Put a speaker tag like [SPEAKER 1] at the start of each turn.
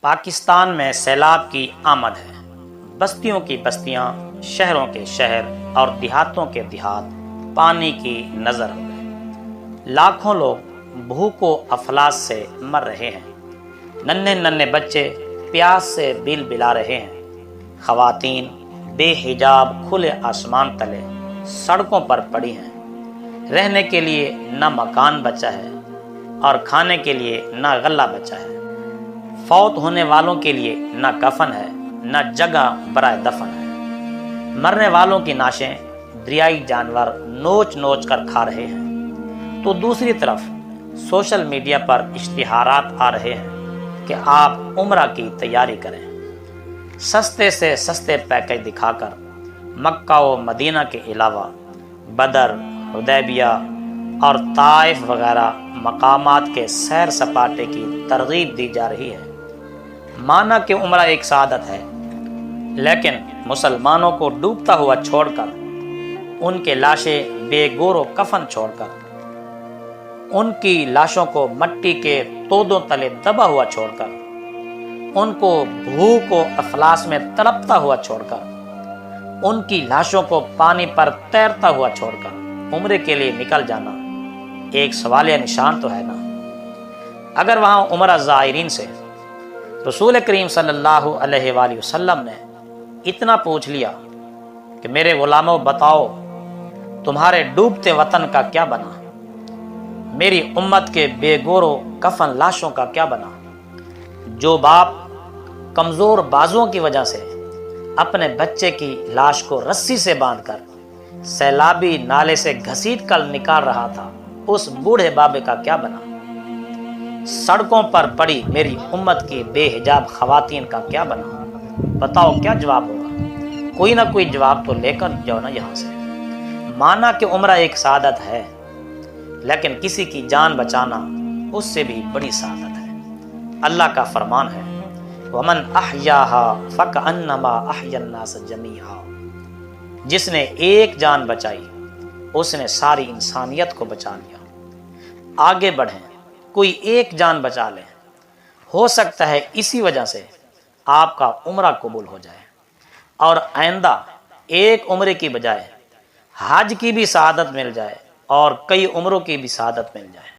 [SPEAKER 1] پاکستان میں سیلاب کی آمد ہے۔ بستیوں کی بستیاں، شہروں کے شہر اور دیہاتوں کے دیہات پانی کی نظر ہو گئے۔ لاکھوں لوگ بھوک و افلاس سے مر رہے ہیں۔ ننھے ننھے بچے پیاس سے بیل بلا رہے ہیں۔ خواتین بے حجاب کھلے آسمان تلے سڑکوں پر پڑی ہیں۔ رہنے کے لیے نہ مکان بچا ہے اور کھانے کے لیے نہ غلہ بچا ہے۔ فوت ہونے والوں کے لیے نہ کفن ہے، نہ جگہ برائے دفن ہے۔ مرنے والوں کی نعشیں دریائی جانور نوچ نوچ کر کھا رہے ہیں، تو دوسری طرف سوشل میڈیا پر اشتہارات آ رہے ہیں کہ آپ عمرہ کی تیاری کریں۔ سستے سے سستے پیکج دکھا کر مکہ و مدینہ کے علاوہ بدر، حدیبیہ اور طائف وغیرہ مقامات کے سیر سپاٹے کی ترغیب دی جا رہی ہے۔ مانا کہ عمرہ ایک سعادت ہے، لیکن مسلمانوں کو ڈوبتا ہوا چھوڑ کر، ان کے لاشیں بے گور و کفن چھوڑ کر، ان کی لاشوں کو مٹی کے تودوں تلے دبا ہوا چھوڑ کر، ان کو بھوک و افلاس میں تڑپتا ہوا چھوڑ کر، ان کی لاشوں کو پانی پر تیرتا ہوا چھوڑ کر عمرے کے لیے نکل جانا ایک سوالیہ نشان تو ہے نا۔ اگر وہاں عمرہ زائرین سے رسول کریم صلی اللہ علیہ وآلہ وسلم نے اتنا پوچھ لیا کہ میرے غلاموں بتاؤ تمہارے ڈوبتے وطن کا کیا بنا، میری امت کے بے گور و کفن لاشوں کا کیا بنا؟ جو باپ کمزور بازوؤں کی وجہ سے اپنے بچے کی لاش کو رسی سے باندھ کر سیلابی نالے سے گھسیٹ کر نکال رہا تھا، اس بوڑھے بابے کا کیا بنا؟ سڑکوں پر پڑی میری امت کی بے حجاب خواتین کا کیا بنا؟ بتاؤ کیا جواب ہوگا؟ کوئی نہ کوئی جواب تو لے کر جاؤ نا یہاں سے۔ مانا کہ عمرہ ایک سعادت ہے، لیکن کسی کی جان بچانا اس سے بھی بڑی سعادت ہے۔ اللہ کا فرمان ہے وَمَنْ أَحْيَاهَا فَكَأَنَّمَا أَحْيَا النَّاسَ جَمِيعًا۔ جس نے ایک جان بچائی اس نے ساری انسانیت کو بچا لیا۔ آگے بڑھیں، کوئی ایک جان بچا لیں، ہو سکتا ہے اسی وجہ سے آپ کا عمرہ قبول ہو جائے اور آئندہ ایک عمرے کی بجائے حج کی بھی سعادت مل جائے اور کئی عمروں کی بھی سعادت مل جائے۔